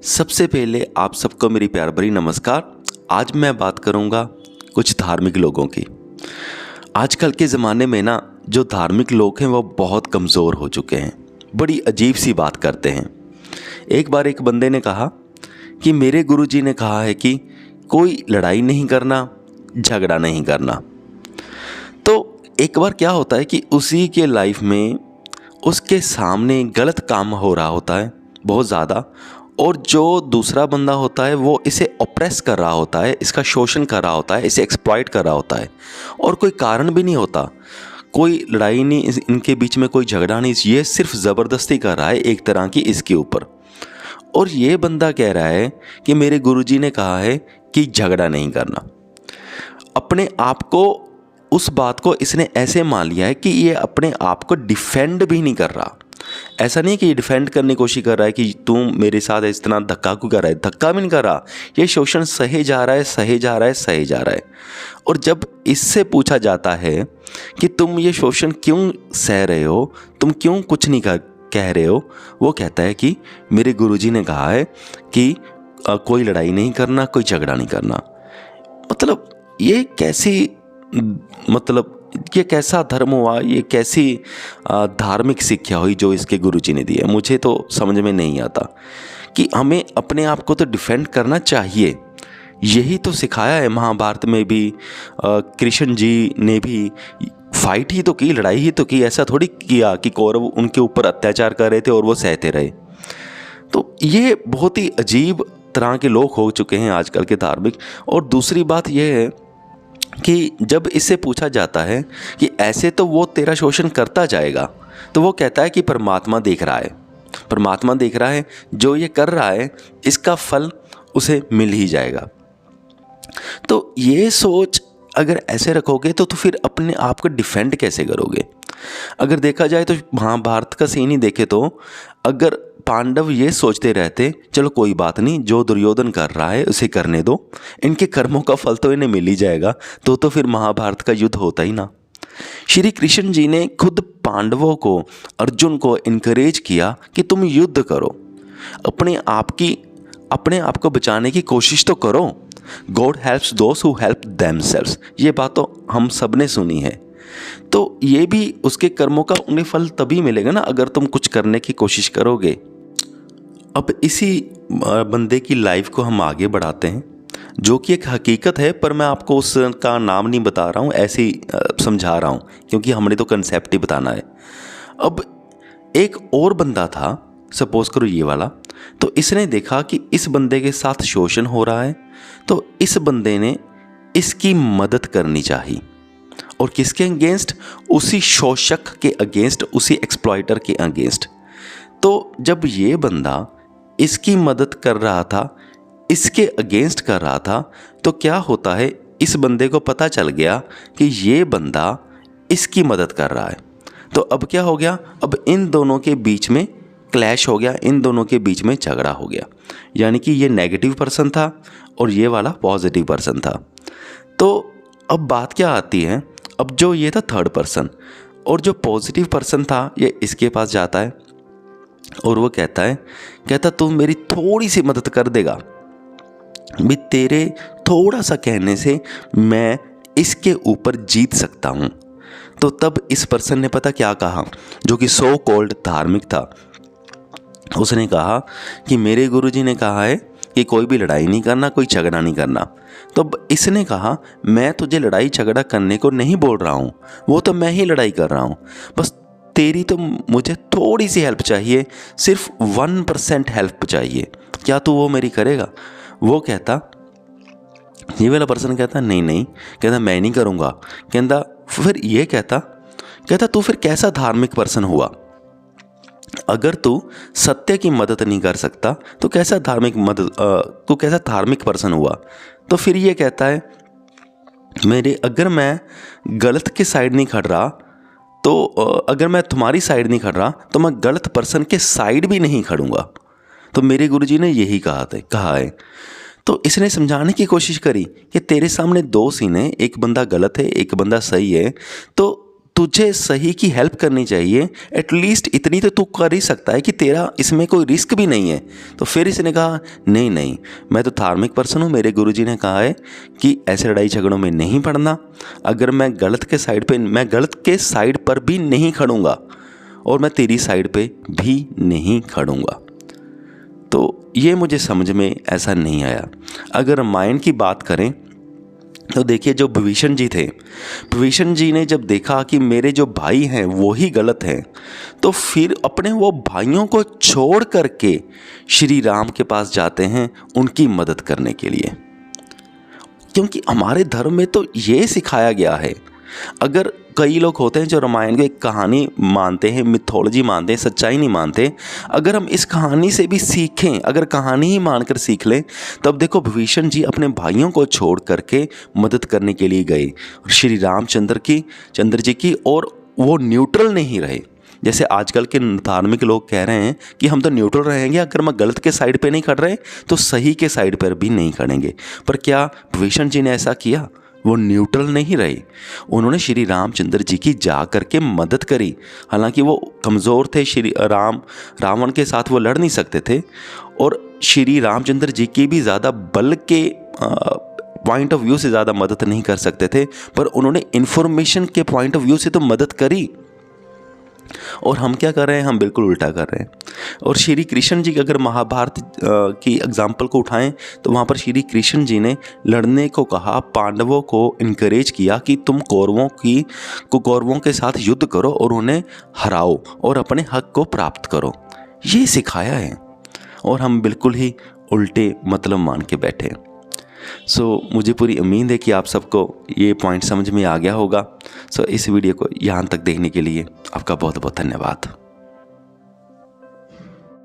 सबसे पहले आप सबको मेरी प्यार भरी नमस्कार। आज मैं बात करूंगा कुछ धार्मिक लोगों की। आजकल के ज़माने में ना जो धार्मिक लोग हैं वो बहुत कमज़ोर हो चुके हैं, बड़ी अजीब सी बात करते हैं। एक बार एक बंदे ने कहा कि मेरे गुरुजी ने कहा है कि कोई लड़ाई नहीं करना, झगड़ा नहीं करना। तो एक बार क्या होता है कि उसी के लाइफ में उसके सामने गलत काम हो रहा होता है बहुत ज़्यादा, और जो दूसरा बंदा होता है वो इसे ऑप्रेस कर रहा होता है, इसका शोषण कर रहा होता है, इसे एक्सप्लॉइट कर रहा होता है, और कोई कारण भी नहीं होता, कोई लड़ाई नहीं, इनके बीच में कोई झगड़ा नहीं, ये सिर्फ ज़बरदस्ती कर रहा है एक तरह की इसके ऊपर। और ये बंदा कह रहा है कि मेरे गुरुजी ने कहा है कि झगड़ा नहीं करना। अपने आप को, उस बात को इसने ऐसे मान लिया है कि ये अपने आप को डिफेंड भी नहीं कर रहा। ऐसा नहीं कि ये डिफेंड करने की कोशिश कर रहा है कि तू मेरे साथ इस तरह धक्का क्यों कर रहा है, धक्का भी नहीं कर रहा, ये शोषण सहे जा रहा है, सहे जा रहा है, सहे जा रहा है। और जब इससे पूछा जाता है कि तुम ये शोषण क्यों सह रहे हो, तुम क्यों कुछ नहीं कह रहे हो, वो कहता है कि मेरे गुरुजी ने कहा है कि कोई लड़ाई नहीं करना, कोई झगड़ा नहीं करना। मतलब ये कैसी, मतलब ये कैसा धर्म हुआ, ये कैसी धार्मिक शिक्षा हुई जो इसके गुरुजी ने दी है। मुझे तो समझ में नहीं आता कि हमें अपने आप को तो डिफेंड करना चाहिए। यही तो सिखाया है महाभारत में भी। कृष्ण जी ने भी फाइट ही तो की, लड़ाई ही तो की। ऐसा थोड़ी किया कि कौरव उनके ऊपर अत्याचार कर रहे थे और वो सहते रहे। तो ये बहुत ही अजीब तरह के लोग हो चुके हैं आजकल के धार्मिक। और दूसरी बात यह है कि जब इससे पूछा जाता है कि ऐसे तो वो तेरा शोषण करता जाएगा, तो वो कहता है कि परमात्मा देख रहा है, परमात्मा देख रहा है, जो ये कर रहा है इसका फल उसे मिल ही जाएगा। तो ये सोच अगर ऐसे रखोगे तो फिर अपने आप को डिफेंड कैसे करोगे। अगर देखा जाए तो महाभारत का सीन ही देखे तो अगर पांडव ये सोचते रहते चलो कोई बात नहीं, जो दुर्योधन कर रहा है उसे करने दो, इनके कर्मों का फल तो इन्हें मिल ही जाएगा, तो फिर महाभारत का युद्ध होता ही ना। श्री कृष्ण जी ने खुद पांडवों को, अर्जुन को इनकरेज किया कि तुम युद्ध करो, अपने आप को बचाने की कोशिश तो करो। God helps those who help themselves, ये बात तो हम सब ने सुनी है। तो ये भी उसके कर्मों का उन्हें फल तभी मिलेगा ना अगर तुम कुछ करने की कोशिश करोगे। अब इसी बंदे की लाइफ को हम आगे बढ़ाते हैं, जो कि एक हकीकत है, पर मैं आपको उसका नाम नहीं बता रहा हूँ, ऐसे ही समझा रहा हूँ क्योंकि हमने तो कंसेप्ट ही बताना है। अब एक और बंदा था, सपोज करो ये वाला, तो इसने देखा कि इस बंदे के साथ शोषण हो रहा है, तो इस बंदे ने इसकी मदद करनी चाहिए। और किसके अगेंस्ट? उसी शोषक के अगेंस्ट, उसी एक्सप्लॉइटर के अगेंस्ट। तो जब ये बंदा इसकी मदद कर रहा था, इसके अगेंस्ट कर रहा था, तो क्या होता है, इस बंदे को पता चल गया कि ये बंदा इसकी मदद कर रहा है। तो अब क्या हो गया, अब इन दोनों के बीच में क्लैश हो गया, इन दोनों के बीच में झगड़ा हो गया। यानी कि ये नेगेटिव पर्सन था और ये वाला पॉजिटिव पर्सन था। तो अब बात क्या आती है, अब जो ये था थर्ड पर्सन, और जो पॉजिटिव पर्सन था ये इसके पास जाता है और वो कहता तू मेरी थोड़ी सी मदद कर देगा भी, तेरे थोड़ा सा कहने से मैं इसके ऊपर जीत सकता हूँ। तो तब इस पर्सन ने पता क्या कहा, जो कि सो कॉल्ड धार्मिक था, उसने कहा कि मेरे गुरुजी ने कहा है कि कोई भी लड़ाई नहीं करना, कोई झगड़ा नहीं करना। तो अब इसने कहा मैं तुझे लड़ाई झगड़ा करने को नहीं बोल रहा हूँ, वो तो मैं ही लड़ाई कर रहा हूँ, बस तेरी तो मुझे थोड़ी सी हेल्प चाहिए, सिर्फ 1% हेल्प चाहिए, क्या तू वो मेरी करेगा? वो कहता, ये वाला पर्सन कहता नहीं नहीं, कहता मैं नहीं करूँगा। कहता फिर ये कहता तू फिर कैसा धार्मिक पर्सन हुआ? अगर तू सत्य की मदद नहीं कर सकता तो कैसा धार्मिक पर्सन हुआ? तो फिर ये कहता है अगर मैं गलत के साइड नहीं खड़ रहा, तो अगर मैं तुम्हारी साइड नहीं खड़ रहा तो मैं गलत पर्सन के साइड भी नहीं खड़ूंगा। तो मेरे गुरुजी ने यही कहा है। तो इसने समझाने की कोशिश करी कि तेरे सामने दो सीन हैं, एक बंदा गलत है, एक बंदा सही है, तो तुझे सही की हेल्प करनी चाहिए, एटलीस्ट इतनी तो तू कर ही सकता है कि तेरा इसमें कोई रिस्क भी नहीं है। तो फिर इसने कहा नहीं नहीं, मैं तो धार्मिक पर्सन हूँ, मेरे गुरुजी ने कहा है कि ऐसे लड़ाई झगड़ों में नहीं पड़ना। अगर मैं गलत के साइड पर भी नहीं खड़ूंगा और मैं तेरी साइड पे भी नहीं खड़ूंगा। तो ये मुझे समझ में ऐसा नहीं आया। अगर रामायण की बात करें तो देखिए, जो विभीषण जी थे, विभीषण जी ने जब देखा कि मेरे जो भाई हैं वो ही गलत हैं, तो फिर अपने वो भाइयों को छोड़ करके श्री राम के पास जाते हैं उनकी मदद करने के लिए। क्योंकि हमारे धर्म में तो ये सिखाया गया है। अगर कई लोग होते हैं जो रामायण को एक कहानी मानते हैं, मिथोलॉजी मानते हैं, सच्चाई नहीं मानते, अगर हम इस कहानी से भी सीखें, अगर कहानी ही मानकर सीख लें, तब देखो विभीषण जी अपने भाइयों को छोड़ करके मदद करने के लिए गए श्री रामचंद्र जी की, और वो न्यूट्रल नहीं रहे। जैसे आजकल के धार्मिक लोग कह रहे हैं कि हम तो न्यूट्रल रहेंगे, अगर मैं गलत के साइड पे नहीं खड़ रहे तो सही के साइड पर भी नहीं खड़ेंगे। पर क्या विभीषण जी ने ऐसा किया? वो न्यूट्रल नहीं रहे, उन्होंने श्री रामचंद्र जी की जा करके मदद करी। हालांकि वो कमज़ोर थे, रावण के साथ वो लड़ नहीं सकते थे, और श्री रामचंद्र जी की भी ज़्यादा बल के पॉइंट ऑफ व्यू से ज़्यादा मदद नहीं कर सकते थे, पर उन्होंने इन्फॉर्मेशन के पॉइंट ऑफ व्यू से तो मदद करी। और हम क्या कर रहे हैं? हम बिल्कुल उल्टा कर रहे हैं। और श्री कृष्ण जी की अगर महाभारत की एग्जाम्पल को उठाएं तो वहाँ पर श्री कृष्ण जी ने लड़ने को कहा, पांडवों को इनकरेज किया कि तुम कौरवों के साथ युद्ध करो और उन्हें हराओ और अपने हक को प्राप्त करो। ये सिखाया है, और हम बिल्कुल ही उल्टे मतलब मान के बैठे। मुझे पूरी उम्मीद है कि आप सबको ये पॉइंट समझ में आ गया होगा। इस वीडियो को यहाँ तक देखने के लिए आपका बहुत बहुत धन्यवाद।